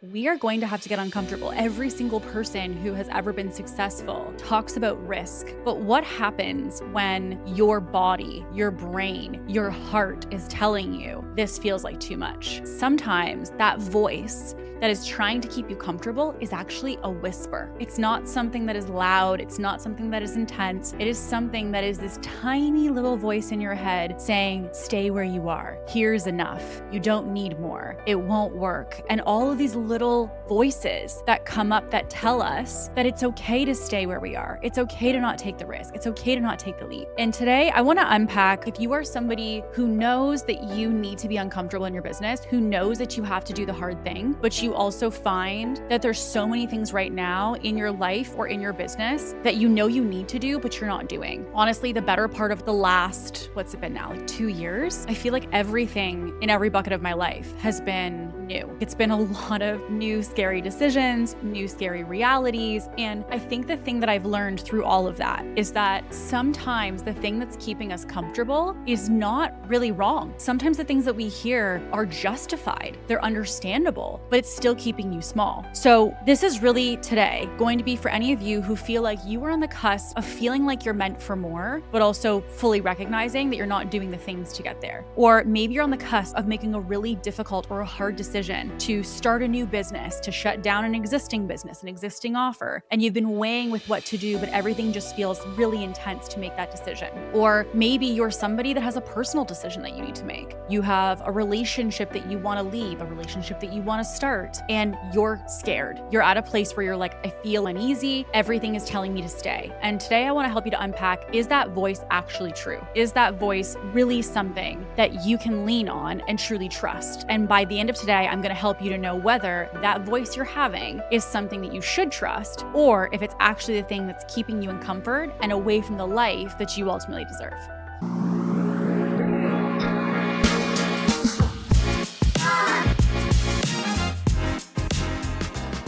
We are going to have to get uncomfortable. Every single person who has ever been successful talks about risk. But what happens when your body, your brain, your heart is telling you this feels like too much? Sometimes that voice that is trying to keep you comfortable is actually a whisper. It's not something that is loud. It's not something that is intense. It is something that is this tiny little voice in your head saying, stay where you are. Here's enough. You don't need more. It won't work. And all of these little voices that come up that tell us that it's okay to stay where we are. It's okay to not take the risk. It's okay to not take the leap. And today I want to unpack if you are somebody who knows that you need to be uncomfortable in your business, who knows that you have to do the hard thing, but you also find that there's so many things right now in your life or in your business that you know you need to do, but you're not doing. Honestly, the better part of the last, what's it been now, like 2 years? I feel like everything in every bucket of my life has been new. It's been a lot of new scary decisions, new scary realities. And I think the thing that I've learned through all of that is that sometimes the thing that's keeping us comfortable is not really wrong. Sometimes the things that we hear are justified. They're understandable, but it's still keeping you small. So this is really today going to be for any of you who feel like you are on the cusp of feeling like you're meant for more, but also fully recognizing that you're not doing the things to get there. Or maybe you're on the cusp of making a really difficult or a hard decision to start a new business, to shut down an existing business, an existing offer, and you've been weighing with what to do, but everything just feels really intense to make that decision. Or maybe you're somebody that has a personal decision that you need to make. You have a relationship that you want to leave, a relationship that you want to start, and you're scared. You're at a place where you're like, I feel uneasy. Everything is telling me to stay. And today I want to help you to unpack, is that voice actually true? Is that voice really something that you can lean on and truly trust? And by the end of today, I'm going to help you to know whether that voice you're having is something that you should trust, or if it's actually the thing that's keeping you in comfort and away from the life that you ultimately deserve.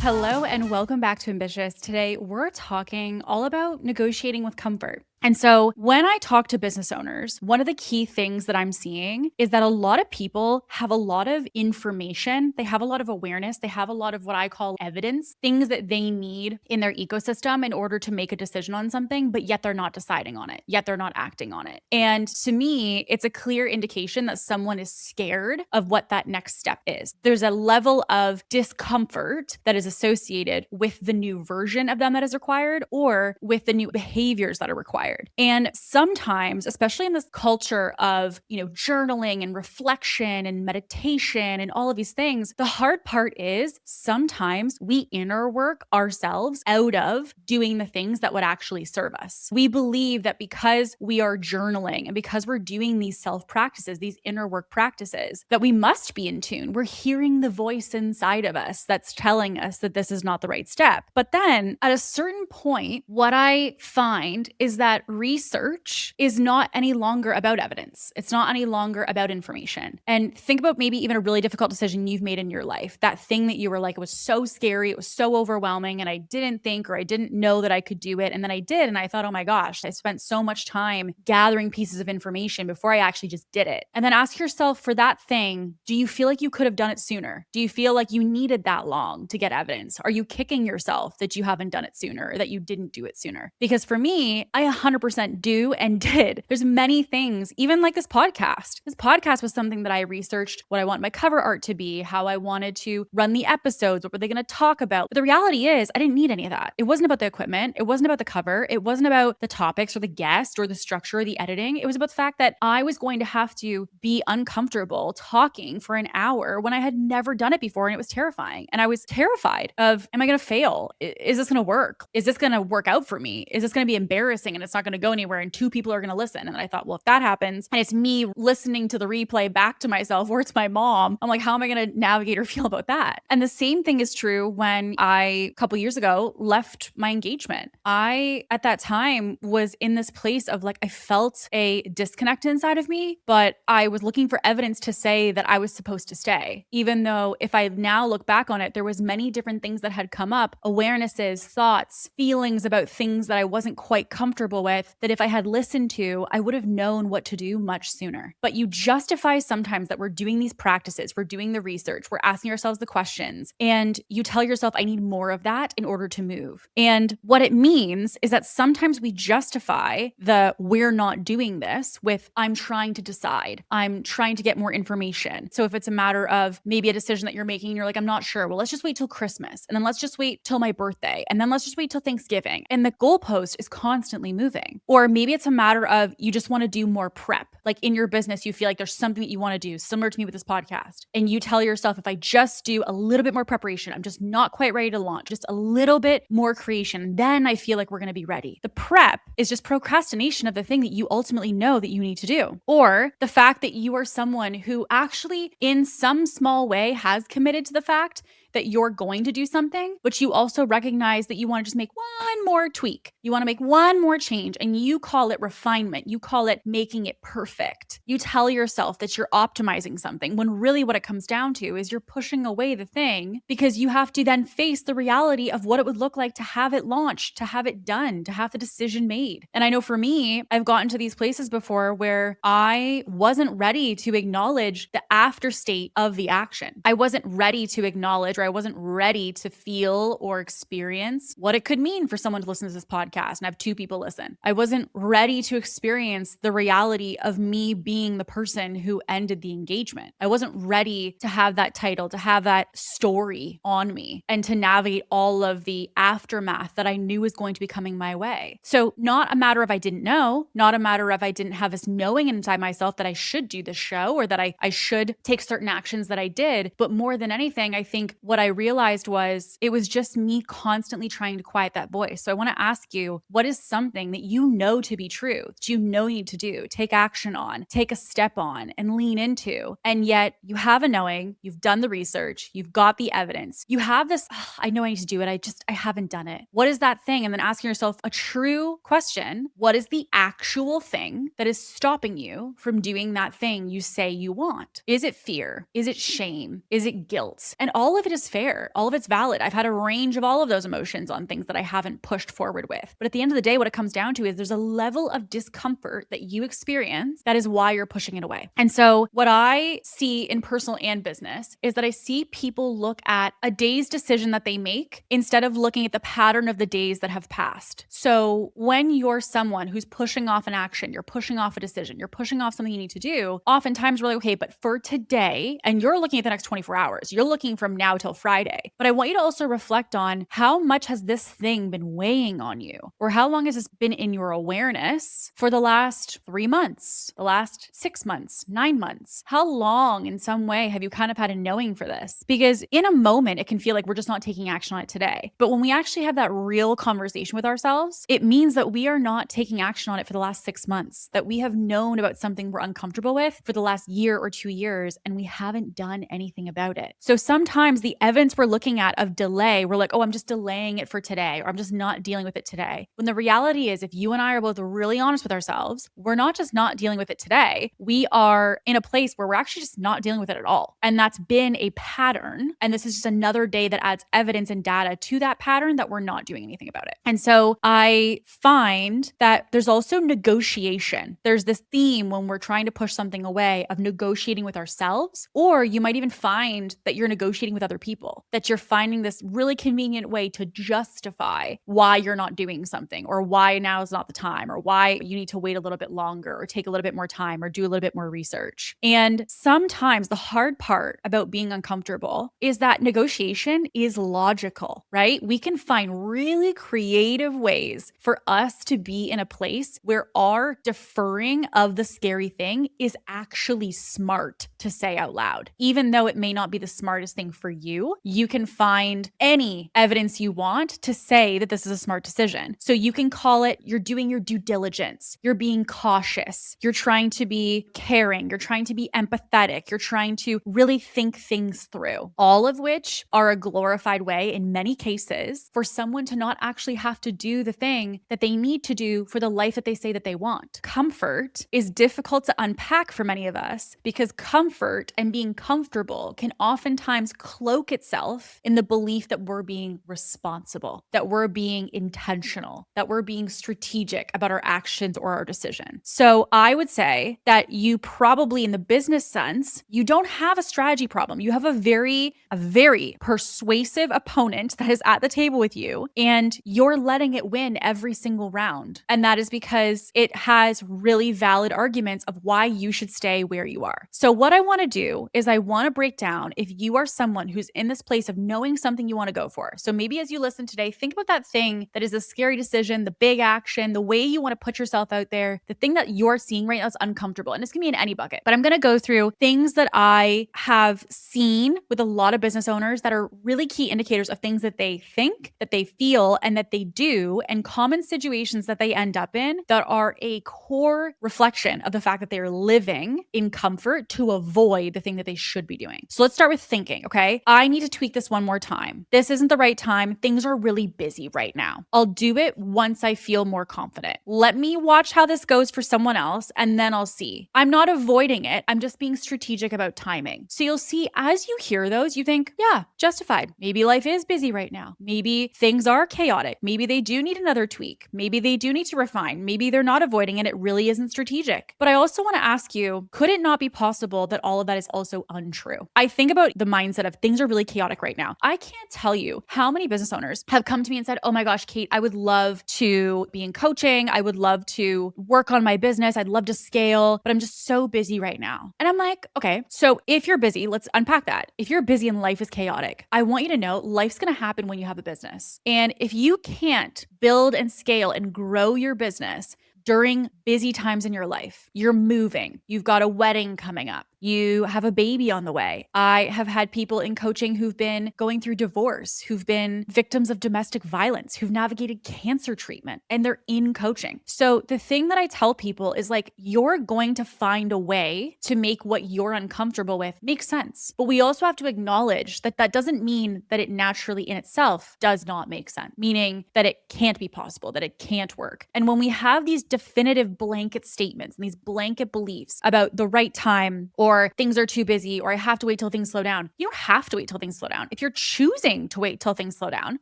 Hello and welcome back to Ambitious. Today we're talking all about negotiating with comfort. And so when I talk to business owners, one of the key things that I'm seeing is that a lot of people have a lot of information. They have a lot of awareness. They have a lot of what I call evidence, things that they need in their ecosystem in order to make a decision on something, but yet they're not deciding on it, yet they're not acting on it. And to me, it's a clear indication that someone is scared of what that next step is. There's a level of discomfort that is associated with the new version of them that is required, or with the new behaviors that are required. And sometimes, especially in this culture of, journaling and reflection and meditation and all of these things, the hard part is sometimes we inner work ourselves out of doing the things that would actually serve us. We believe that because we are journaling and because we're doing these self practices, these inner work practices, that we must be in tune. We're hearing the voice inside of us that's telling us that this is not the right step. But then at a certain point, what I find is that research is not any longer about evidence. It's not any longer about information. And think about maybe even a really difficult decision you've made in your life. That thing that you were like, it was so scary, it was so overwhelming, and I didn't think or I didn't know that I could do it. And then I did, and I thought, oh my gosh, I spent so much time gathering pieces of information before I actually just did it. And then ask yourself, for that thing, do you feel like you could have done it sooner? Do you feel like you needed that long to get evidence? Are you kicking yourself that you haven't done it sooner, or that you didn't do it sooner? Because for me, I 100% do and did. There's many things, even like this podcast. This podcast was something that I researched what I want my cover art to be, how I wanted to run the episodes, what were they going to talk about. But the reality is I didn't need any of that. It wasn't about the equipment. It wasn't about the cover. It wasn't about the topics or the guest or the structure or the editing. It was about the fact that I was going to have to be uncomfortable talking for an hour when I had never done it before. And it was terrifying. And I was terrified of, am I going to fail? Is this going to work? Is this going to work out for me? Is this going to be embarrassing and it's not going to go anywhere and two people are going to listen? And then I thought, well, if that happens and it's me listening to the replay back to myself or it's my mom, I'm like, how am I going to navigate or feel about that? And the same thing is true when I, a couple years ago, left my engagement. I, at that time, was in this place of like, I felt a disconnect inside of me, but I was looking for evidence to say that I was supposed to stay. Even though if I now look back on it, there was many different things that had come up, awarenesses, thoughts, feelings about things that I wasn't quite comfortable uncomfortable with that if I had listened to, I would have known what to do much sooner. But you justify sometimes that we're doing these practices, we're doing the research, we're asking ourselves the questions, and you tell yourself, I need more of that in order to move. And what it means is that sometimes we justify the we're not doing this with I'm trying to decide, I'm trying to get more information. So if it's a matter of maybe a decision that you're making and you're like, I'm not sure, well, let's just wait till Christmas. And then let's just wait till my birthday. And then let's just wait till Thanksgiving. And the goalpost is constantly moving. Or maybe it's a matter of you just want to do more prep. Like in your business, you feel like there's something that you want to do, similar to me with this podcast. And you tell yourself, if I just do a little bit more preparation, I'm just not quite ready to launch, just a little bit more creation, then I feel like we're going to be ready. The prep is just procrastination of the thing that you ultimately know that you need to do. Or the fact that you are someone who actually in some small way has committed to the fact that you're going to do something, but you also recognize that you want to just make one more tweak. You want to make one more change, and you call it refinement. You call it making it perfect. You tell yourself that you're optimizing something when really what it comes down to is you're pushing away the thing because you have to then face the reality of what it would look like to have it launched, to have it done, to have the decision made. And I know for me, I've gotten to these places before where I wasn't ready to acknowledge the after state of the action. I wasn't ready to acknowledge, I wasn't ready to feel or experience what it could mean for someone to listen to this podcast and have two people listen. I wasn't ready to experience the reality of me being the person who ended the engagement. I wasn't ready to have that title, to have that story on me, and to navigate all of the aftermath that I knew was going to be coming my way. So not a matter of I didn't know, not a matter of I didn't have this knowing inside myself that I should do the show or that I should take certain actions that I did. But more than anything, I think what I realized was it was just me constantly trying to quiet that voice. So I want to ask you, what is something that you know to be true, that you know you need to do, take action on, take a step on, and lean into, and yet you have a knowing, you've done the research, you've got the evidence, you have this, I know I need to do it, I haven't done it. What is that thing? And then asking yourself a true question, what is the actual thing that is stopping you from doing that thing you say you want? Is it fear? Is it shame? Is it guilt? And all of it is fair. All of it's valid. I've had a range of all of those emotions on things that I haven't pushed forward with. But at the end of the day, what it comes down to is there's a level of discomfort that you experience that is why you're pushing it away. And so what I see in personal and business is that I see people look at a day's decision that they make instead of looking at the pattern of the days that have passed. So when you're someone who's pushing off an action, you're pushing off a decision, you're pushing off something you need to do, oftentimes we're like, okay, but for today, and you're looking at the next 24 hours, you're looking from now till Friday. But I want you to also reflect on how much has this thing been weighing on you? Or how long has this been in your awareness for the last 3 months, the last 6 months, 9 months? How long in some way have you kind of had a knowing for this? Because in a moment, it can feel like we're just not taking action on it today. But when we actually have that real conversation with ourselves, it means that we are not taking action on it for the last 6 months, that we have known about something we're uncomfortable with for the last year or 2 years, and we haven't done anything about it. So sometimes the evidence we're looking at of delay, we're like, oh, I'm just delaying it for today, or I'm just not dealing with it today. When the reality is, if you and I are both really honest with ourselves, we're not just not dealing with it today. We are in a place where we're actually just not dealing with it at all. And that's been a pattern. And this is just another day that adds evidence and data to that pattern that we're not doing anything about it. And so I find that there's also negotiation. There's this theme when we're trying to push something away of negotiating with ourselves, or you might even find that you're negotiating with other people, that you're finding this really convenient way to justify why you're not doing something, or why now is not the time, or why you need to wait a little bit longer, or take a little bit more time, or do a little bit more research. And sometimes the hard part about being uncomfortable is that negotiation is logical, right? We can find really creative ways for us to be in a place where our deferring of the scary thing is actually smart to say out loud. Even though it may not be the smartest thing for you, you can find any evidence you want to say that this is a smart decision. So you can call it, you're doing your due diligence, you're being cautious, you're trying to be caring, you're trying to be empathetic, you're trying to really think things through, all of which are a glorified way in many cases for someone to not actually have to do the thing that they need to do for the life that they say that they want. Comfort is difficult to unpack for many of us because comfort and being comfortable can oftentimes cloak cloak itself in the belief that we're being responsible, that we're being intentional, that we're being strategic about our actions or our decision. So I would say that you probably, in the business sense, you don't have a strategy problem. You have a very persuasive opponent that is at the table with you, and you're letting it win every single round. And that is because it has really valid arguments of why you should stay where you are. So what I want to do is I want to break down if you are someone who's in this place of knowing something you want to go for. So maybe as you listen today, think about that thing that is a scary decision, the big action, the way you want to put yourself out there, the thing that you're seeing right now is uncomfortable. And it's going to be in any bucket. But I'm going to go through things that I have seen with a lot of business owners that are really key indicators of things that they think, that they feel, and that they do, and common situations that they end up in that are a core reflection of the fact that they're living in comfort to avoid the thing that they should be doing. So let's start with thinking, okay? I need to tweak this one more time. This isn't the right time. Things are really busy right now. I'll do it once I feel more confident. Let me watch how this goes for someone else, and then I'll see. I'm not avoiding it. I'm just being strategic about timing. So you'll see as you hear those, you think, yeah, justified. Maybe life is busy right now. Maybe things are chaotic. Maybe they do need another tweak. Maybe they do need to refine. Maybe they're not avoiding it. It really isn't strategic. But I also want to ask you, could it not be possible that all of that is also untrue? I think about the mindset of things are really chaotic right now. I can't tell you how many business owners have come to me and said, oh my gosh, Kate, I would love to be in coaching. I would love to work on my business. I'd love to scale, but I'm just so busy right now. And I'm like, okay, so if you're busy, let's unpack that. If you're busy and life is chaotic, I want you to know life's going to happen when you have a business. And if you can't build and scale and grow your business during busy times in your life, you're moving, you've got a wedding coming up, you have a baby on the way. I have had people in coaching who've been going through divorce, who've been victims of domestic violence, who've navigated cancer treatment, and they're in coaching. So the thing that I tell people is like, you're going to find a way to make what you're uncomfortable with make sense. But we also have to acknowledge that that doesn't mean that it naturally in itself does not make sense, meaning that it can't be possible, that it can't work. And when we have these definitive blanket statements and these blanket beliefs about the right time, or things are too busy, or I have to wait till things slow down. You don't have to wait till things slow down. If you're choosing to wait till things slow down,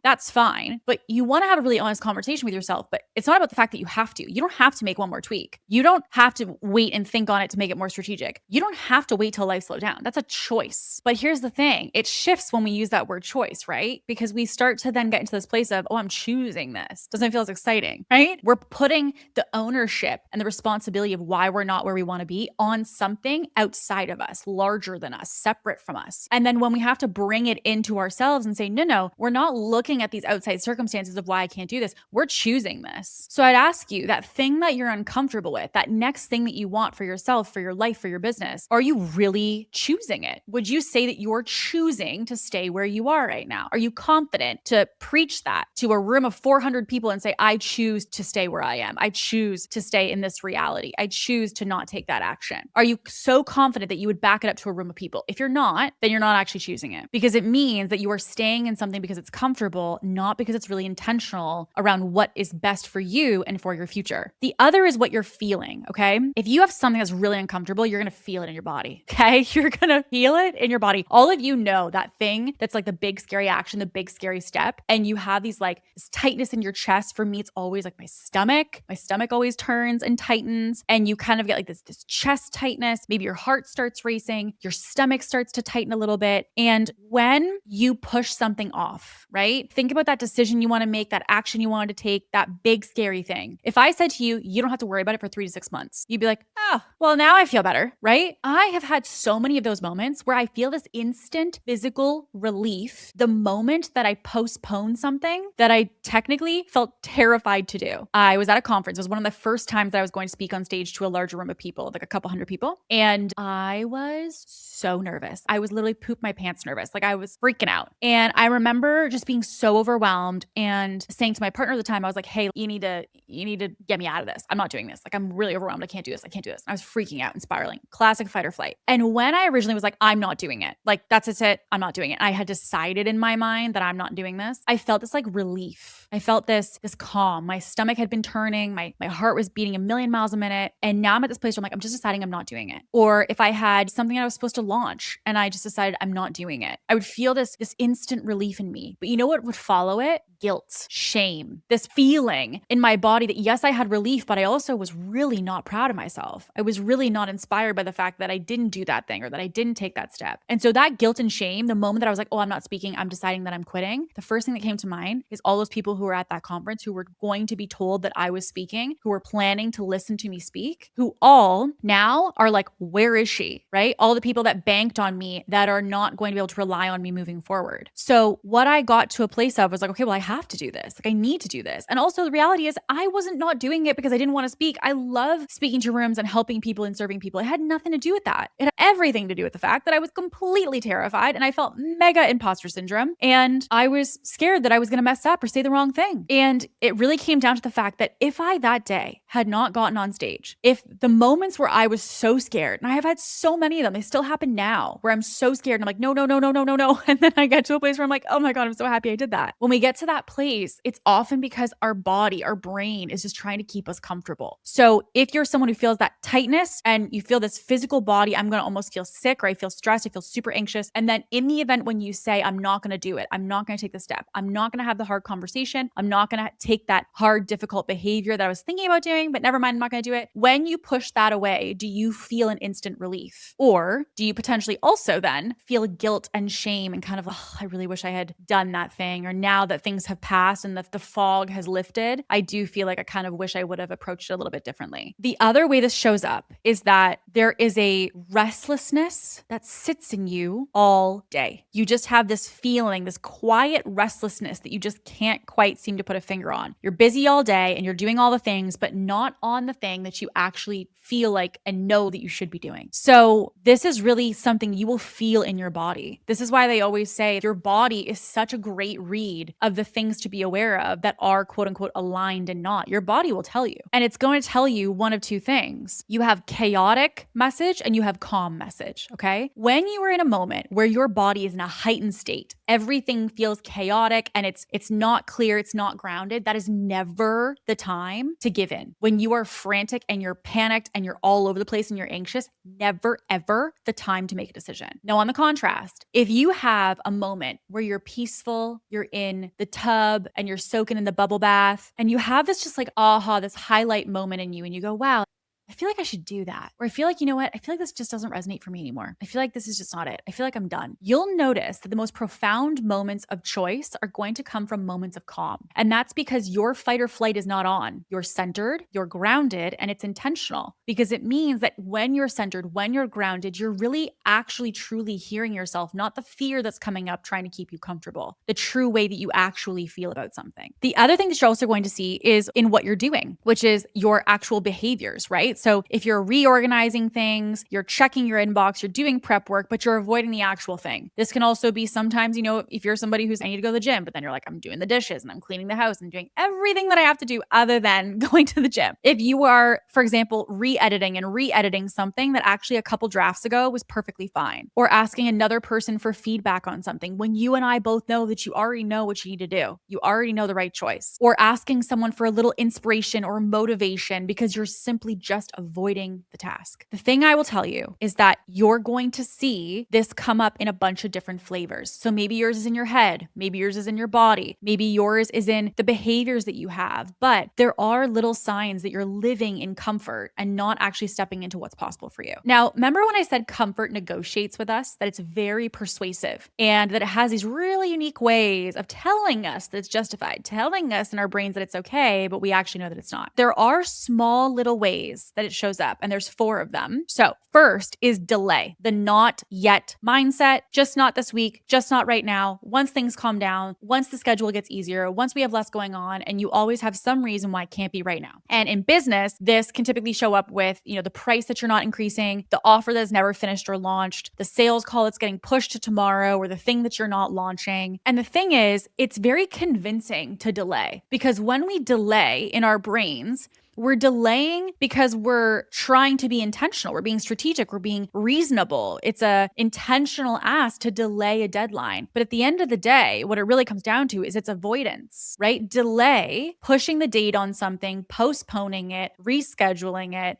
that's fine. But you want to have a really honest conversation with yourself. But it's not about the fact that you have to. You don't have to make one more tweak. You don't have to wait and think on it to make it more strategic. You don't have to wait till life slows down. That's a choice. But here's the thing. It shifts when we use that word choice, right? Because we start to then get into this place of, oh, I'm choosing this. Doesn't feel as exciting, right? We're putting the ownership and the responsibility of why we're not where we want to be on something outside of us, larger than us, separate from us. And then when we have to bring it into ourselves and say, no, we're not looking at these outside circumstances of why I can't do this. We're choosing this. So I'd ask you, that thing that you're uncomfortable with, that next thing that you want for yourself, for your life, for your business, are you really choosing it? Would you say that you're choosing to stay where you are right now? Are you confident to preach that to a room of 400 people and say, I choose to stay where I am. I choose to stay in this reality. I choose to not take that action. Are you so confident that you would back it up to a room of people? If you're not, then you're not actually choosing it, because it means that you are staying in something because it's comfortable, not because it's really intentional around what is best for you and for your future. The other is what you're feeling, okay? If you have something that's really uncomfortable, you're going to feel it in your body, okay? You're going to feel it in your body. All of you know that thing that's like the big scary action, the big scary step, and you have these like this tightness in your chest. For me, it's always like my stomach. My stomach always turns and tightens, and you kind of get like this chest tightness. Maybe your heart starts racing, your stomach starts to tighten a little bit. And when you push something off, right? Think about that decision you want to make, that action you wanted to take, that big scary thing. If I said to you, you don't have to worry about it for 3 to 6 months, you'd be like, oh, well, now I feel better, right? I have had so many of those moments where I feel this instant physical relief the moment that I postpone something that I technically felt terrified to do. I was at a conference. It was one of the first times that I was going to speak on stage to a larger room of people, like a couple hundred people. And I was so nervous. I was literally poop my pants nervous. Like I was freaking out. And I remember just being so overwhelmed and saying to my partner at the time, I was like, hey, you need to get me out of this. I'm not doing this. Like I'm really overwhelmed. I can't do this. And I was freaking out and spiraling. Classic fight or flight. And when I originally was like, I'm not doing it. Like that's it. I'm not doing it. I had decided in my mind that I'm not doing this. I felt this like relief. I felt this calm. My stomach had been turning. My heart was beating a million miles a minute. And now I'm at this place where I'm like, I'm just deciding I'm not doing it. Or if I I had something I was supposed to launch and I just decided I'm not doing it. I would feel this instant relief in me. But you know what would follow it? Guilt, shame, this feeling in my body that yes, I had relief, but I also was really not proud of myself. I was really not inspired by the fact that I didn't do that thing or that I didn't take that step. And so that guilt and shame, the moment that I was like, oh, I'm not speaking, I'm deciding that I'm quitting, the first thing that came to mind is all those people who were at that conference who were going to be told that I was speaking, who were planning to listen to me speak, who all now are like, where is she? Right? All the people that banked on me that are not going to be able to rely on me moving forward. So what I got to a place of was like, okay, well, I have to do this. Like I need to do this. And also the reality is I wasn't not doing it because I didn't want to speak. I love speaking to rooms and helping people and serving people. It had nothing to do with that. It had everything to do with the fact that I was completely terrified and I felt mega imposter syndrome. And I was scared that I was going to mess up or say the wrong thing. And it really came down to the fact that if I that day had not gotten on stage, if the moments where I was so scared, and I have had so many of them, they still happen now, where I'm so scared and I'm like, no, no, no, no, no, no, no. And then I get to a place where I'm like, oh my God, I'm so happy I did that. When we get to that place, it's often because our body, our brain is just trying to keep us comfortable. So if you're someone who feels that tightness and you feel this physical body, I'm going to almost feel sick or I feel stressed, I feel super anxious. And then in the event when you say, I'm not going to do it, I'm not going to take the step, I'm not going to have the hard conversation, I'm not going to take that hard, difficult behavior that I was thinking about doing, but never mind, I'm not going to do it. When you push that away, do you feel an instant relief? Or do you potentially also then feel guilt and shame and kind of, oh, I really wish I had done that thing, or now that things have passed and that the fog has lifted, I do feel like I kind of wish I would have approached it a little bit differently. The other way this shows up is that there is a restlessness that sits in you all day. You just have this feeling, this quiet restlessness that you just can't quite seem to put a finger on. You're busy all day and you're doing all the things, but not on the thing that you actually feel like and know that you should be doing. So this is really something you will feel in your body. This is why they always say your body is such a great read of the things to be aware of that are quote unquote aligned and not. Your body will tell you. And it's going to tell you one of two things. You have chaotic message and you have calm message, okay? When you are in a moment where your body is in a heightened state, everything feels chaotic and it's not clear, it's not grounded, that is never the time to give in. When you are frantic and you're panicked and you're all over the place and you're anxious, never ever the time to make a decision. Now, on the contrast, if you have a moment where you're peaceful, you're in the tub and you're soaking in the bubble bath and you have this just like aha, this highlight moment in you and you go, wow, I feel like I should do that. Or I feel like, you know what? I feel like this just doesn't resonate for me anymore. I feel like this is just not it. I feel like I'm done. You'll notice that the most profound moments of choice are going to come from moments of calm. And that's because your fight or flight is not on. You're centered, you're grounded, and it's intentional because it means that when you're centered, when you're grounded, you're really actually truly hearing yourself, not the fear that's coming up trying to keep you comfortable, the true way that you actually feel about something. The other thing that you're also going to see is in what you're doing, which is your actual behaviors, right? So if you're reorganizing things, you're checking your inbox, you're doing prep work, but you're avoiding the actual thing. This can also be sometimes, you know, if you're somebody who's, I need to go to the gym, but then you're like, I'm doing the dishes and I'm cleaning the house and doing everything that I have to do other than going to the gym. If you are, for example, re-editing something that actually a couple drafts ago was perfectly fine, or asking another person for feedback on something when you and I both know that you already know what you need to do. You already know the right choice. Or asking someone for a little inspiration or motivation because you're simply just avoiding the task. The thing I will tell you is that you're going to see this come up in a bunch of different flavors. So maybe yours is in your head, maybe yours is in your body, maybe yours is in the behaviors that you have, but there are little signs that you're living in comfort and not actually stepping into what's possible for you. Now, remember when I said comfort negotiates with us, that it's very persuasive and that it has these really unique ways of telling us that it's justified, telling us in our brains that it's okay, but we actually know that it's not. There are small little ways that it shows up, and there's 4 of them. So first is delay, the not yet mindset, just not this week, just not right now. Once things calm down, once the schedule gets easier, once we have less going on, and you always have some reason why it can't be right now. And in business, this can typically show up with, you know, the price that you're not increasing, the offer that is never finished or launched, the sales call that's getting pushed to tomorrow, or the thing that you're not launching. And the thing is, it's very convincing to delay because when we delay in our brains, We're delaying because we're trying to be intentional. We're being strategic. We're being reasonable. It's a intentional ask to delay a deadline. But at the end of the day, what it really comes down to is it's avoidance, right? Delay, pushing the date on something, postponing it, rescheduling it,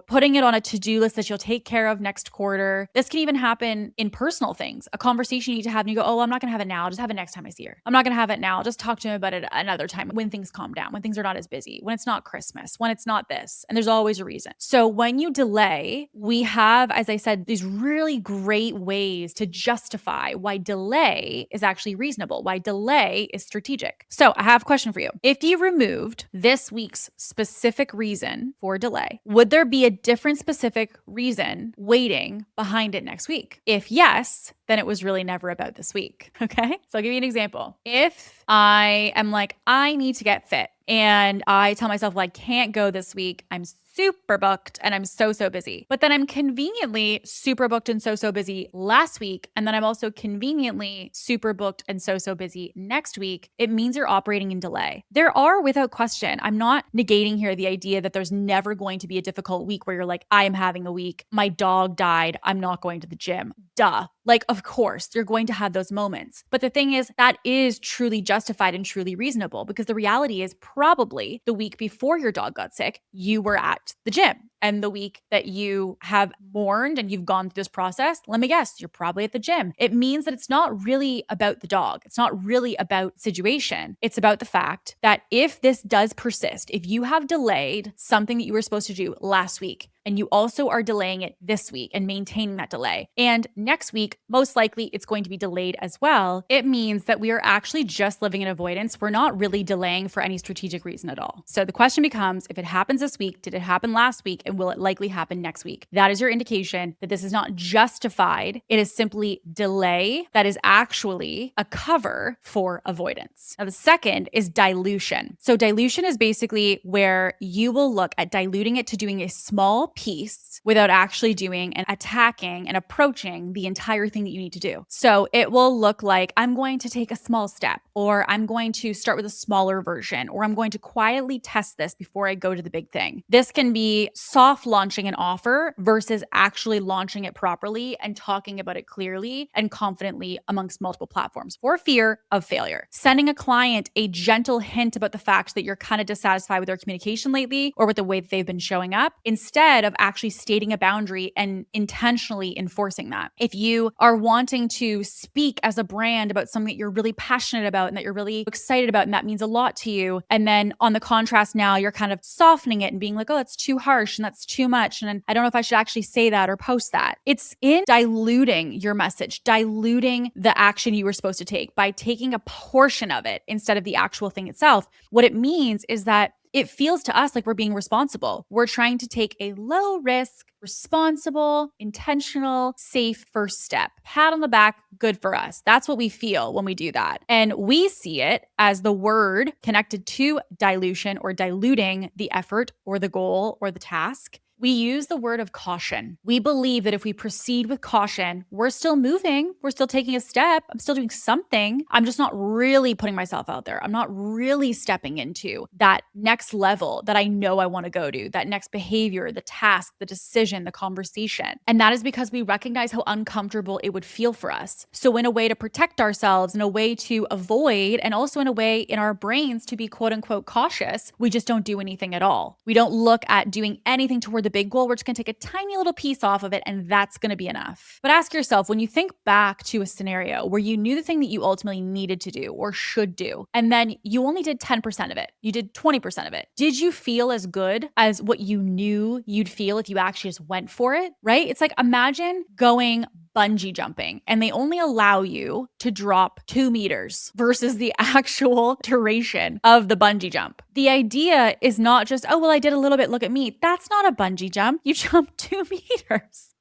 putting it on a to-do list that you'll take care of next quarter. This can even happen in personal things. A conversation you need to have and you go, oh, I'm not going to have it now. I'll just have it next time I see her. I'm not going to have it now. I'll just talk to him about it another time when things calm down, when things are not as busy, when it's not Christmas, when it's not this. And there's always a reason. So when you delay, we have, as I said, these really great ways to justify why delay is actually reasonable, why delay is strategic. So I have a question for you. If you removed this week's specific reason for delay, would there be a different specific reason waiting behind it next week? If yes, then it was really never about this week. Okay. So I'll give you an example. If I am like, I need to get fit and I tell myself, well, I can't go this week. I'm super booked and I'm so busy. But then I'm conveniently super booked and so busy last week. And then I'm also conveniently super booked and so busy next week. It means you're operating in delay. There are, without question, I'm not negating here the idea that there's never going to be a difficult week where you're like, I am having a week. My dog died. I'm not going to the gym. Duh. Like, of course, you're going to have those moments. But the thing is, that is truly justified and truly reasonable because the reality is probably the week before your dog got sick, you were at the gym. And the week that you have mourned and you've gone through this process, let me guess, you're probably at the gym. It means that it's not really about the dog. It's not really about situation. It's about the fact that if this does persist, if you have delayed something that you were supposed to do last week, and you also are delaying it this week and maintaining that delay, and next week, most likely it's going to be delayed as well, it means that we are actually just living in avoidance. We're not really delaying for any strategic reason at all. So the question becomes, if it happens this week, did it happen last week? And will it likely happen next week? That is your indication that this is not justified. It is simply delay that is actually a cover for avoidance. Now, the second is dilution. So dilution is basically where you will look at diluting it to doing a small piece without actually doing and attacking and approaching the entire thing that you need to do. So it will look like I'm going to take a small step, or I'm going to start with a smaller version, or I'm going to quietly test this before I go to the big thing. This can be soft launching an offer versus actually launching it properly and talking about it clearly and confidently amongst multiple platforms for fear of failure. Sending a client a gentle hint about the fact that you're kind of dissatisfied with their communication lately or with the way that they've been showing up, instead of actually stating a boundary and intentionally enforcing that. If you are wanting to speak as a brand about something that you're really passionate about and that you're really excited about, and that means a lot to you, and then on the contrast now, you're kind of softening it and being like, oh, that's too harsh and that's too much, and I don't know if I should actually say that or post that. It's in diluting your message, diluting the action you were supposed to take by taking a portion of it instead of the actual thing itself. What it means is that it feels to us like we're being responsible. We're trying to take a low risk, responsible, intentional, safe first step. Pat on the back, good for us. That's what we feel when we do that. And we see it as the word connected to dilution or diluting the effort or the goal or the task. We use the word of caution. We believe that if we proceed with caution, we're still moving, we're still taking a step, I'm still doing something. I'm just not really putting myself out there. I'm not really stepping into that next level that I know I want to go to, that next behavior, the task, the decision, the conversation. And that is because we recognize how uncomfortable it would feel for us. So in a way to protect ourselves, in a way to avoid, and also in a way in our brains to be quote unquote cautious, we just don't do anything at all. We don't look at doing anything toward the big goal. We're just going to take a tiny little piece off of it, and that's going to be enough. But ask yourself, when you think back to a scenario where you knew the thing that you ultimately needed to do or should do, and then you only did 10% of it, you did 20% of it, did you feel as good as what you knew you'd feel if you actually just went for it, right? It's like, imagine going bungee jumping and they only allow you to drop 2 meters versus the actual duration of the bungee jump. The idea is not just, oh, well, I did a little bit, look at me. That's not a bungee jump. You jumped 2 meters.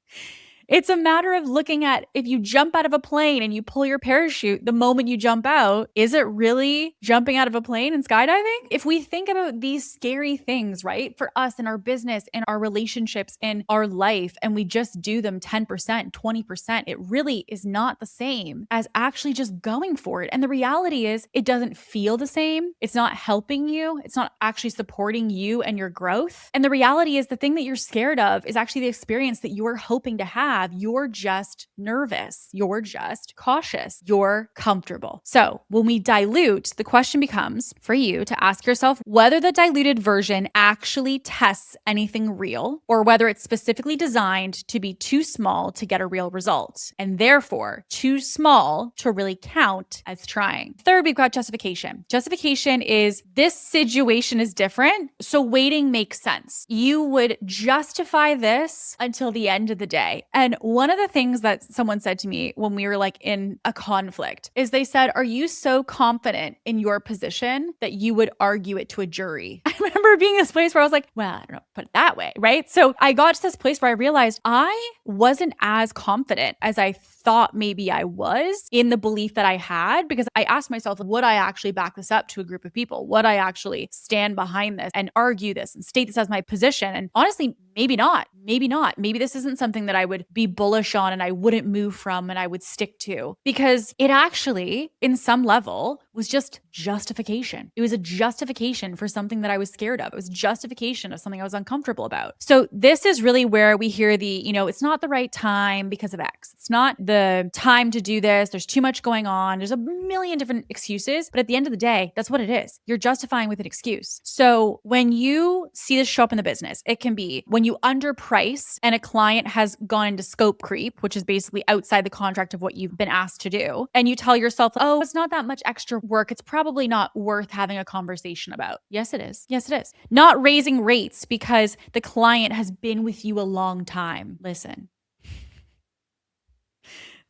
It's a matter of looking at if you jump out of a plane and you pull your parachute the moment you jump out, is it really jumping out of a plane and skydiving? If we think about these scary things, right, for us in our business, in our relationships, in our life, and we just do them 10%, 20%, it really is not the same as actually just going for it. And the reality is, it doesn't feel the same. It's not helping you. It's not actually supporting you and your growth. And the reality is, the thing that you're scared of is actually the experience that you're hoping to have. You're just nervous. You're just cautious. You're comfortable. So when we dilute, the question becomes for you to ask yourself whether the diluted version actually tests anything real, or whether it's specifically designed to be too small to get a real result, and therefore too small to really count as trying. Third, we've got justification. Justification is this situation is different, so waiting makes sense. You would justify this until the end of the day. And one of the things that someone said to me when we were like in a conflict is they said, "Are you so confident in your position that you would argue it to a jury?" I remember being in this place where I was like, well, I don't know, put it that way, right? So I got to this place where I realized I wasn't as confident as I thought maybe I was in the belief that I had, because I asked myself, would I actually back this up to a group of people? Would I actually stand behind this and argue this and state this as my position? And honestly, maybe not. Maybe not. Maybe this isn't something that I would be bullish on and I wouldn't move from and I would stick to, because it actually, in some level, was just justification. It was a justification for something that I was scared of. It was justification of something I was uncomfortable about. So this is really where we hear the, it's not the right time because of X. It's not the time to do this. There's too much going on. There's a million different excuses. But at the end of the day, that's what it is. You're justifying with an excuse. So when you see this show up in the business, it can be when you underprice and a client has gone into scope creep, which is basically outside the contract of what you've been asked to do. And you tell yourself, oh, it's not that much extra work. It's probably not worth having a conversation about. Yes, it is. Yes, it is. Not raising rates because the client has been with you a long time. Listen.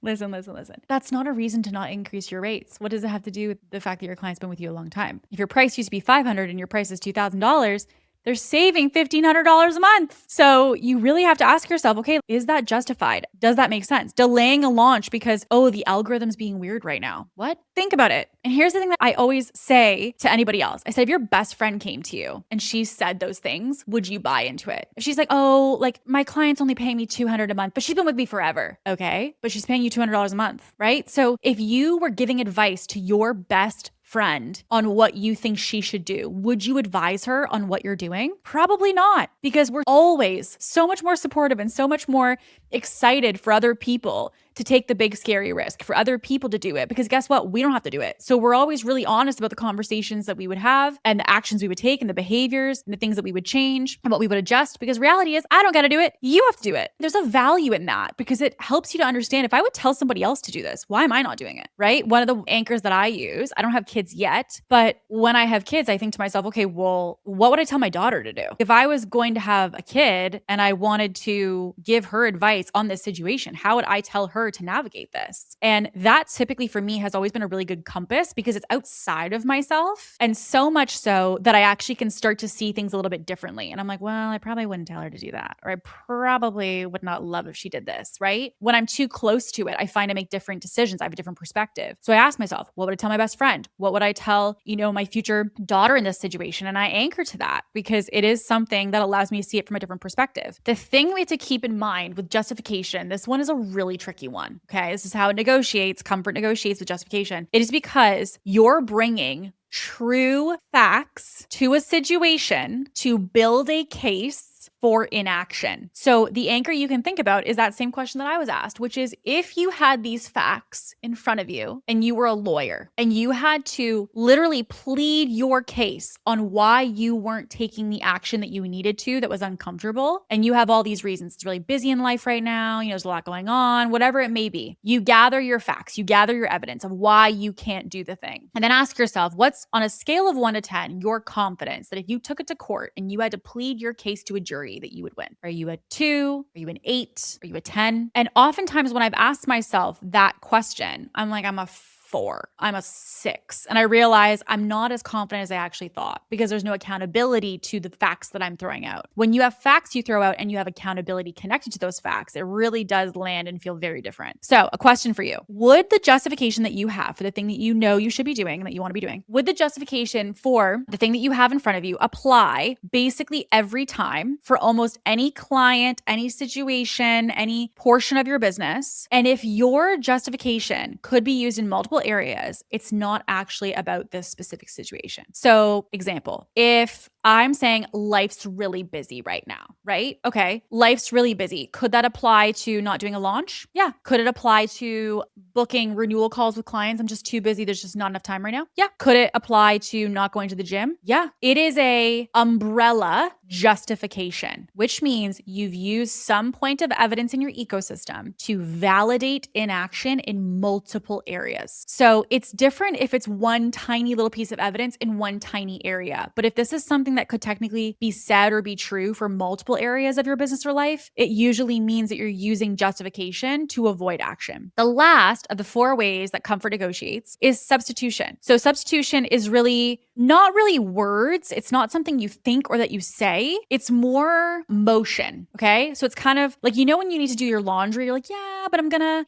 That's not a reason to not increase your rates. What does it have to do with the fact that your client's been with you a long time? If your price used to be $500 and your price is $2,000, they're saving $1,500 a month. So you really have to ask yourself, okay, is that justified? Does that make sense? Delaying a launch because, oh, the algorithm's being weird right now. What? Think about it. And here's the thing that I always say to anybody else. I said, if your best friend came to you and she said those things, would you buy into it? If she's like, oh, like my client's only paying me $200 a month, but she's been with me forever. Okay. But she's paying you $200 a month, right? So if you were giving advice to your best friend on what you think she should do, would you advise her on what you're doing? Probably not, because we're always so much more supportive and so much more excited for other people to take the big scary risk, for other people to do it, because guess what? We don't have to do it. So we're always really honest about the conversations that we would have and the actions we would take and the behaviors and the things that we would change and what we would adjust, because reality is I don't got to do it. You have to do it. There's a value in that because it helps you to understand, if I would tell somebody else to do this, why am I not doing it? Right? One of the anchors that I use, I don't have kids yet, but when I have kids, I think to myself, okay, well, what would I tell my daughter to do? If I was going to have a kid and I wanted to give her advice on this situation, how would I tell her to navigate this? And that typically for me has always been a really good compass because it's outside of myself. And so much so that I actually can start to see things a little bit differently. And I'm like, well, I probably wouldn't tell her to do that. Or I probably would not love if she did this, right? When I'm too close to it, I find I make different decisions. I have a different perspective. So I ask myself, what would I tell my best friend? What would I tell, my future daughter in this situation? And I anchor to that because it is something that allows me to see it from a different perspective. The thing we have to keep in mind with justification, this one is a really tricky one. Okay. This is how it negotiates. Comfort negotiates with justification. It is because you're bringing true facts to a situation to build a case for inaction. So the anchor you can think about is that same question that I was asked, which is if you had these facts in front of you and you were a lawyer and you had to literally plead your case on why you weren't taking the action that you needed to that was uncomfortable, and you have all these reasons. It's really busy in life right now. There's a lot going on, whatever it may be. You gather your facts, you gather your evidence of why you can't do the thing. And then ask yourself, what's on a scale of 1 to 10, your confidence that if you took it to court and you had to plead your case to a jury that you would win? Are you a 2? Are you an 8? Are you a 10? And oftentimes when I've asked myself that question, I'm like, I'm a 4, I'm a 6. And I realize I'm not as confident as I actually thought because there's no accountability to the facts that I'm throwing out. When you have facts you throw out and you have accountability connected to those facts, it really does land and feel very different. So a question for you: would the justification that you have for the thing that you know you should be doing and that you want to be doing, would the justification for the thing that you have in front of you apply basically every time for almost any client, any situation, any portion of your business? And if your justification could be used in multiple areas, it's not actually about this specific situation. So, example, if I'm saying life's really busy right now, right? Okay, life's really busy. Could that apply to not doing a launch? Yeah. Could it apply to booking renewal calls with clients? I'm just too busy. There's just not enough time right now. Yeah. Could it apply to not going to the gym? Yeah. It is a umbrella justification, which means you've used some point of evidence in your ecosystem to validate inaction in multiple areas. So it's different if it's one tiny little piece of evidence in one tiny area. But if this is something that could technically be said or be true for multiple areas of your business or life, it usually means that you're using justification to avoid action. The last of the 4 ways that comfort negotiates is substitution. So substitution is really not really words. It's not something you think or that you say. It's more motion. Okay. So it's kind of like, when you need to do your laundry, you're like, yeah, but I'm gonna,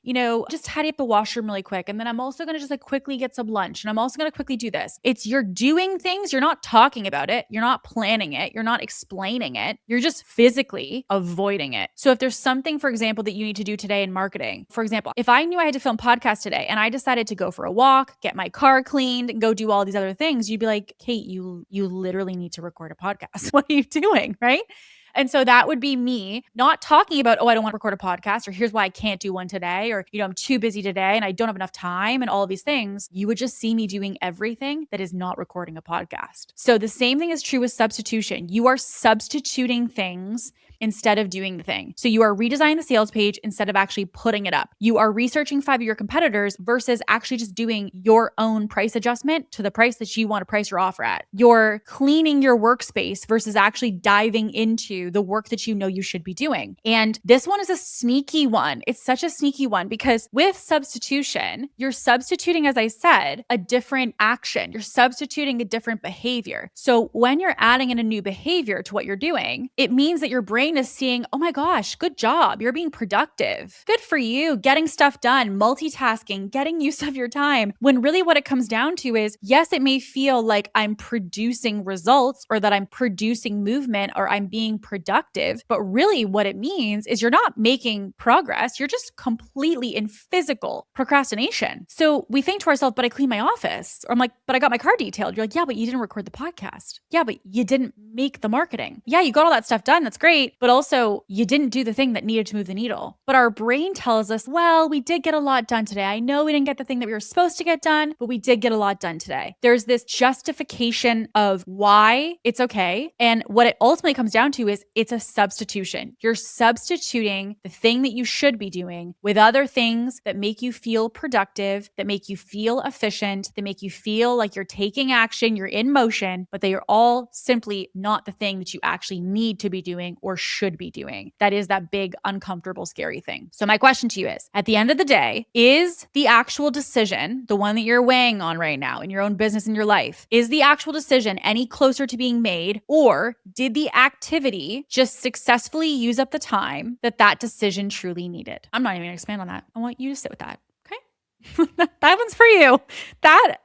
just tidy up the washroom really quick. And then I'm also gonna just like quickly get some lunch. And I'm also gonna quickly do this. It's you're doing things. You're not talking about it. You're not planning it. You're not explaining it. You're just physically avoiding it. So if there's something, for example, that you need to do today in marketing, for example, if I knew I had to film podcast today and I decided to go for a walk, get my car cleaned, and go do all these other things, you'd be like, Kate, you literally need to record a podcast. What are you doing? Right? And so that would be me not talking about, I don't want to record a podcast, or here's why I can't do one today, or, I'm too busy today and I don't have enough time and all of these things. You would just see me doing everything that is not recording a podcast. So the same thing is true with substitution. You are substituting things instead of doing the thing. So you are redesigning the sales page instead of actually putting it up. You are researching 5 of your competitors versus actually just doing your own price adjustment to the price that you want to price your offer at. You're cleaning your workspace versus actually diving into the work that you should be doing. And this one is a sneaky one. It's such a sneaky one because with substitution, you're substituting, as I said, a different action. You're substituting a different behavior. So when you're adding in a new behavior to what you're doing, it means that your brain is seeing, oh my gosh, good job. You're being productive. Good for you. Getting stuff done, multitasking, getting use of your time. When really what it comes down to is, yes, it may feel like I'm producing results or that I'm producing movement or I'm being productive, but really what it means is you're not making progress. You're just completely in physical procrastination. So we think to ourselves, but I cleaned my office. Or I'm like, but I got my car detailed. You're like, yeah, but you didn't record the podcast. Yeah, but you didn't make the marketing. Yeah, you got all that stuff done. That's great. But also you didn't do the thing that needed to move the needle. But our brain tells us, well, we did get a lot done today. I know we didn't get the thing that we were supposed to get done, but we did get a lot done today. There's this justification of why it's okay. And what it ultimately comes down to is it's a substitution. You're substituting the thing that you should be doing with other things that make you feel productive, that make you feel efficient, that make you feel like you're taking action, you're in motion, but they are all simply not the thing that you actually need to be doing or should be doing. That is that big, uncomfortable, scary thing. So my question to you is, at the end of the day, is the actual decision, the one that you're weighing on right now in your own business, in your life, is the actual decision any closer to being made, or did the activity just successfully use up the time that decision truly needed? I'm not even gonna expand on that. I want you to sit with that. Okay? That one's for you. That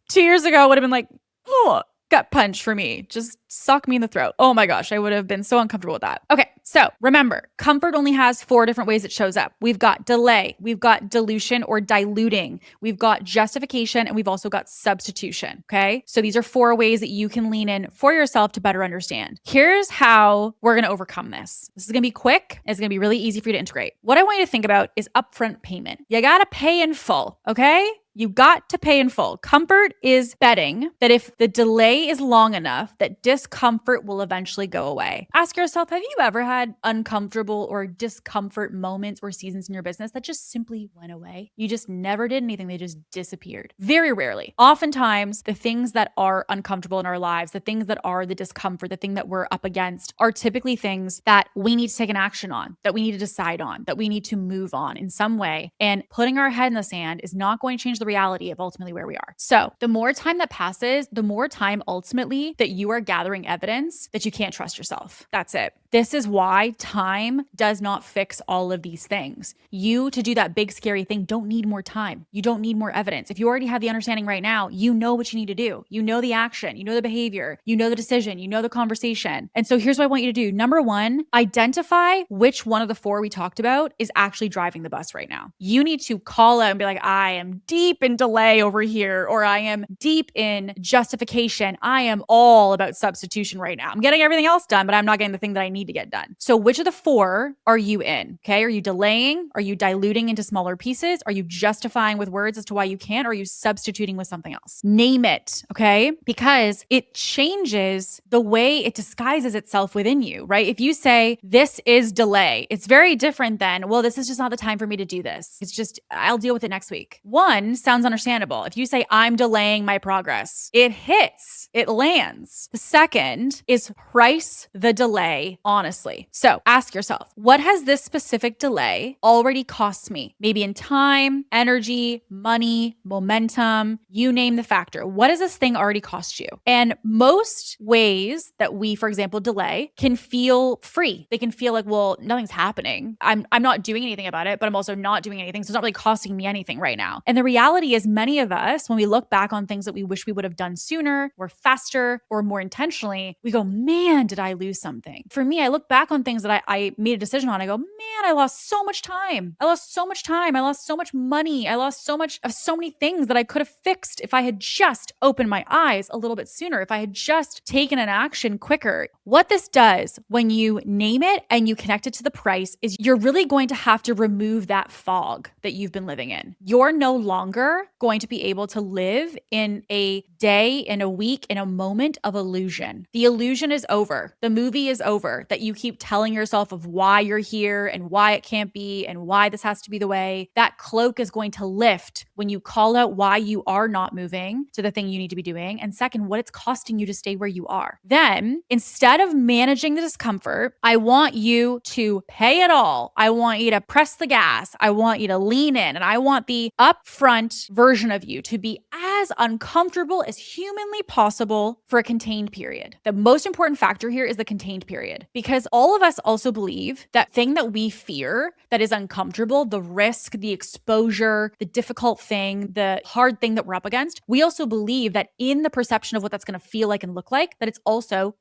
2 years ago would have been like, oh, gut punch for me. Just sock me in the throat. Oh my gosh, I would have been so uncomfortable with that. Okay, so remember, comfort only has 4 different ways it shows up. We've got delay, we've got dilution or diluting, we've got justification, and we've also got substitution, okay? So these are 4 ways that you can lean in for yourself to better understand. Here's how we're gonna overcome this. This is gonna be quick. It's gonna be really easy for you to integrate. What I want you to think about is upfront payment. You gotta pay in full, okay? You got to pay in full. Comfort is betting that if the delay is long enough, that discomfort will eventually go away. Ask yourself, have you ever had uncomfortable or discomfort moments or seasons in your business that just simply went away? You just never did anything. They just disappeared. Very rarely. Oftentimes, the things that are uncomfortable in our lives, the things that are the discomfort, the thing that we're up against are typically things that we need to take an action on, that we need to decide on, that we need to move on in some way. And putting our head in the sand is not going to change the the reality of ultimately where we are. So the more time that passes, the more time ultimately that you are gathering evidence that you can't trust yourself. That's it. This is why time does not fix all of these things. You, to do that big scary thing, don't need more time. You don't need more evidence. If you already have the understanding right now, you know what you need to do. You know the action, you know the behavior, you know the decision, you know the conversation. And so here's what I want you to do. Number one, identify which one of the four we talked about is actually driving the bus right now. You need to call out and be like, I am deep in delay over here, or I am deep in justification. I am all about substitution right now. I'm getting everything else done, but I'm not getting the thing that I need to get done. So which of the four are you in? Okay. Are you delaying? Are you diluting into smaller pieces? Are you justifying with words as to why you can't? Or are you substituting with something else? Name it. Okay. Because it changes the way it disguises itself within you, right? If you say, this is delay, it's very different than, well, this is just not the time for me to do this. It's just, I'll deal with it next week. One sounds understandable. If you say, I'm delaying my progress, it hits, it lands. The second is price the delay honestly. So ask yourself, what has this specific delay already cost me? Maybe in time, energy, money, momentum, you name the factor. What does this thing already cost you? And most ways that we, for example, delay can feel free. They can feel like, well, nothing's happening. I'm not doing anything about it, but I'm also not doing anything. So it's not really costing me anything right now. And the reality is many of us, when we look back on things that we wish we would have done sooner or faster or more intentionally, we go, man, did I lose something? For me, I look back on things that I made a decision on. I go, man, I lost so much time. I lost so much time. I lost so much money. I lost so much of so many things that I could have fixed if I had just opened my eyes a little bit sooner, if I had just taken an action quicker. What this does when you name it and you connect it to the price is you're really going to have to remove that fog that you've been living in. You're no longer going to be able to live in a day, in a week, in a moment of illusion. The illusion is over. The movie is over that you keep telling yourself of why you're here and why it can't be and why this has to be the way. That cloak is going to lift when you call out why you are not moving to the thing you need to be doing. And second, what it's costing you to stay where you are. Then, instead of managing the discomfort, I want you to pay it all. I want you to press the gas. I want you to lean in. And I want the upfront version of you to be as uncomfortable as humanly possible for a contained period. The most important factor here is the contained period, because all of us also believe that thing that we fear that is uncomfortable, the risk, the exposure, the difficult thing, the hard thing that we're up against, we also believe that in the perception of what that's going to feel like and look like, that it's also,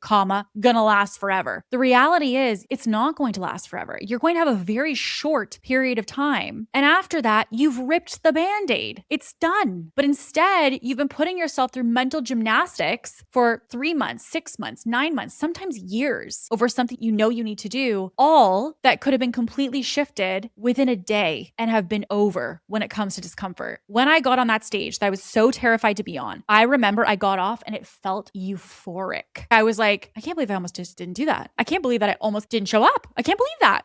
gonna last forever. The reality is it's not going to last forever. You're going to have a very short period of time. And after that, you've ripped the Band-Aid. It's done. But instead, you've been putting yourself through mental gymnastics for 3 months, 6 months, 9 months, sometimes years over something you know you need to do, all that could have been completely shifted within a day and have been over when it comes to discomfort. When I got on that stage that I was so terrified to be on, I remember I got off and it felt euphoric. I was like, I can't believe I almost just didn't do that. I can't believe that I almost didn't show up. I can't believe that.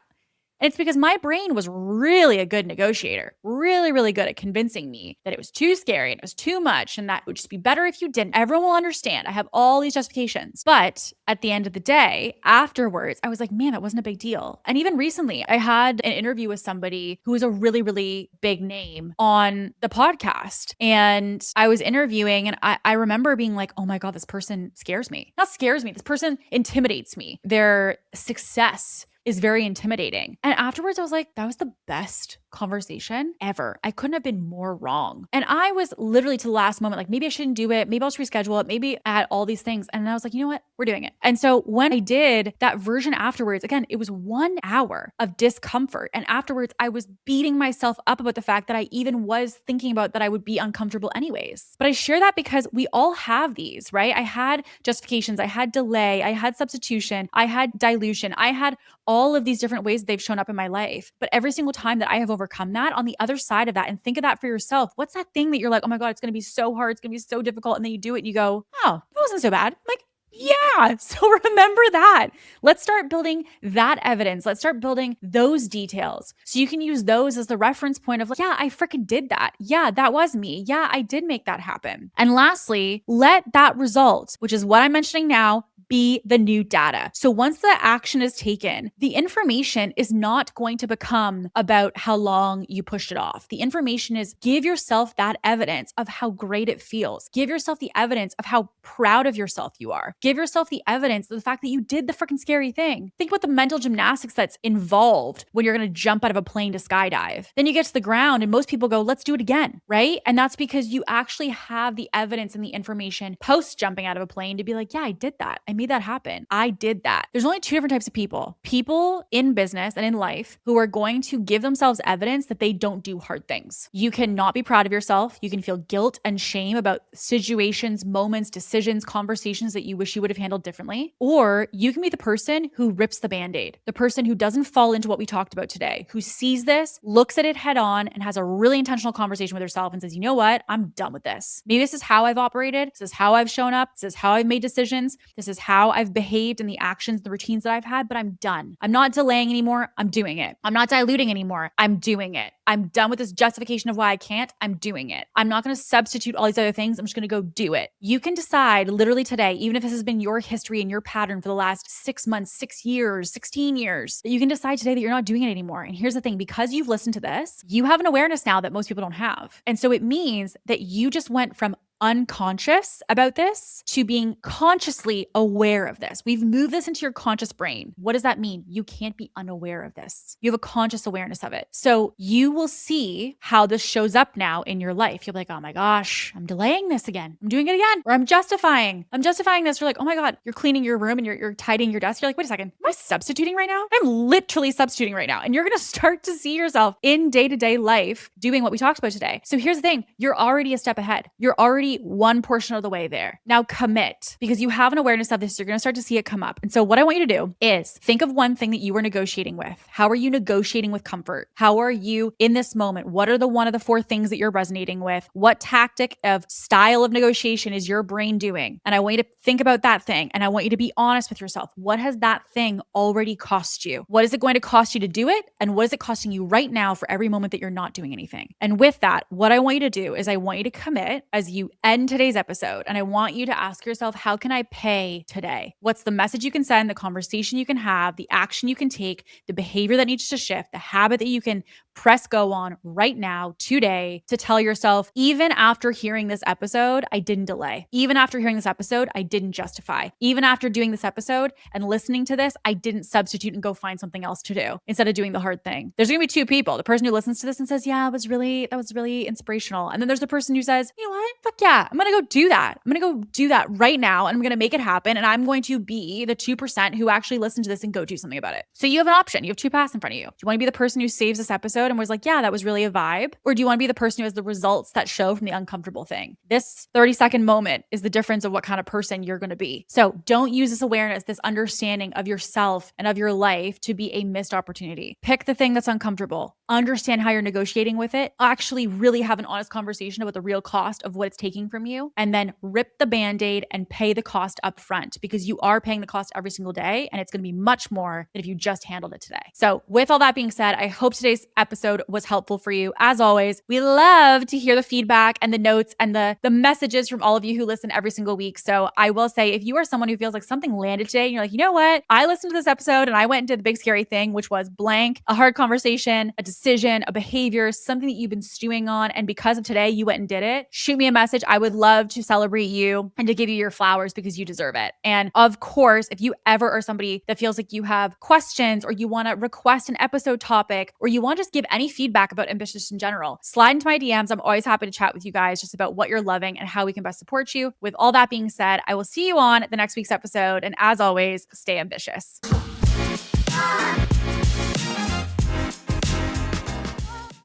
And it's because my brain was really a good negotiator, really, really good at convincing me that it was too scary and it was too much and that it would just be better if you didn't. Everyone will understand. I have all these justifications. But at the end of the day, afterwards, I was like, man, that wasn't a big deal. And even recently, I had an interview with somebody who was a really, really big name on the podcast. And I was interviewing and I remember being like, oh my God, this person scares me. Not scares me. This person intimidates me. Their success is very intimidating. And afterwards, I was like, that was the best conversation ever. I couldn't have been more wrong. And I was literally to the last moment, like, maybe I shouldn't do it. Maybe I'll just reschedule it. Maybe I had all these things. And I was like, you know what? We're doing it. And so when I did that version afterwards, again, it was 1 hour of discomfort. And afterwards, I was beating myself up about the fact that I even was thinking about that I would be uncomfortable anyways. But I share that because we all have these, right? I had justifications. I had delay. I had substitution. I had dilution. I had all of these different ways they've shown up in my life. But every single time that I have overcome that, on the other side of that, and think of that for yourself, what's that thing that you're like, oh my God, it's going to be so hard. It's going to be so difficult. And then you do it and you go, oh, it wasn't so bad. I'm like, yeah. So remember that. Let's start building that evidence. Let's start building those details. So you can use those as the reference point of like, yeah, I freaking did that. Yeah, that was me. Yeah, I did make that happen. And lastly, let that result, which is what I'm mentioning now, be the new data. So once the action is taken, the information is not going to become about how long you pushed it off. The information is give yourself that evidence of how great it feels. Give yourself the evidence of how proud of yourself you are. Give yourself the evidence of the fact that you did the freaking scary thing. Think about the mental gymnastics that's involved when you're going to jump out of a plane to skydive. Then you get to the ground and most people go, let's do it again, right? And that's because you actually have the evidence and the information post jumping out of a plane to be like, yeah, I did that. I made that happen. I did that. There's only two different types of people. People in business and in life who are going to give themselves evidence that they don't do hard things. You cannot be proud of yourself. You can feel guilt and shame about situations, moments, decisions, conversations that you wish you would have handled differently. Or you can be the person who rips the Band-Aid, the person who doesn't fall into what we talked about today, who sees this, looks at it head on, and has a really intentional conversation with herself and says, you know what? I'm done with this. Maybe this is how I've operated. This is how I've shown up. This is how I've made decisions. This is how I've behaved in the actions, the routines that I've had, but I'm done. I'm not delaying anymore. I'm doing it. I'm not diluting anymore. I'm doing it. I'm done with this justification of why I can't. I'm doing it. I'm not going to substitute all these other things. I'm just going to go do it. You can decide literally today, even if this has been your history and your pattern for the last 6 months, 6 years, 16 years, that you can decide today that you're not doing it anymore. And here's the thing, because you've listened to this, you have an awareness now that most people don't have. And so it means that you just went from unconscious about this to being consciously aware of this. We've moved this into your conscious brain. What does that mean? You can't be unaware of this. You have a conscious awareness of it. So you will see how this shows up now in your life. You'll be like, oh my gosh, I'm delaying this again. I'm doing it again. Or I'm justifying this. You're like, oh my God, you're cleaning your room and you're tidying your desk. You're like, wait a second, am I substituting right now? I'm literally substituting right now. And you're going to start to see yourself in day-to-day life doing what we talked about today. So here's the thing. You're already a step ahead. You're already one portion of the way there. Now commit, because you have an awareness of this. You're going to start to see it come up. And so what I want you to do is think of one thing that you were negotiating with. How are you negotiating with comfort? How are you in this moment? What are the one of the four things that you're resonating with? What tactic of style of negotiation is your brain doing? And I want you to think about that thing. And I want you to be honest with yourself. What has that thing already cost you? What is it going to cost you to do it? And what is it costing you right now for every moment that you're not doing anything? And with that, what I want you to do is I want you to commit as you end today's episode. And I want you to ask yourself, how can I pay today? What's the message you can send, the conversation you can have, the action you can take, the behavior that needs to shift, the habit that you can press go on right now, today, to tell yourself, even after hearing this episode, I didn't delay. Even after hearing this episode, I didn't justify. Even after doing this episode and listening to this, I didn't substitute and go find something else to do instead of doing the hard thing. There's going to be two people. The person who listens to this and says, yeah, that was really inspirational. And then there's the person who says, you know what? Fuck yeah. I'm going to go do that. I'm going to go do that right now. And I'm going to make it happen. And I'm going to be the 2% who actually listen to this and go do something about it. So you have an option. You have two paths in front of you. Do you want to be the person who saves this episode and was like, yeah, that was really a vibe? Or do you want to be the person who has the results that show from the uncomfortable thing? This 30-second moment is the difference of what kind of person you're going to be. So don't use this awareness, this understanding of yourself and of your life to be a missed opportunity. Pick the thing that's uncomfortable. Understand how you're negotiating with it. Actually really have an honest conversation about the real cost of what it's taking from you. And then rip the Band-Aid and pay the cost up front, because you are paying the cost every single day. And it's going to be much more than if you just handled it today. So with all that being said, I hope today's episode was helpful for you. As always, we love to hear the feedback and the notes and the messages from all of you who listen every single week. So I will say, if you are someone who feels like something landed today and you're like, you know what? I listened to this episode and I went and did the big scary thing, which was blank, a hard conversation, a decision, a behavior, something that you've been stewing on. And because of today, you went and did it. Shoot me a message. I would love to celebrate you and to give you your flowers because you deserve it. And of course, if you ever are somebody that feels like you have questions or you want to request an episode topic or you want to just give any feedback about Ambitious in general, slide into my DMs. I'm always happy to chat with you guys just about what you're loving and how we can best support you. With all that being said, I will see you on the next week's episode. And as always, stay ambitious.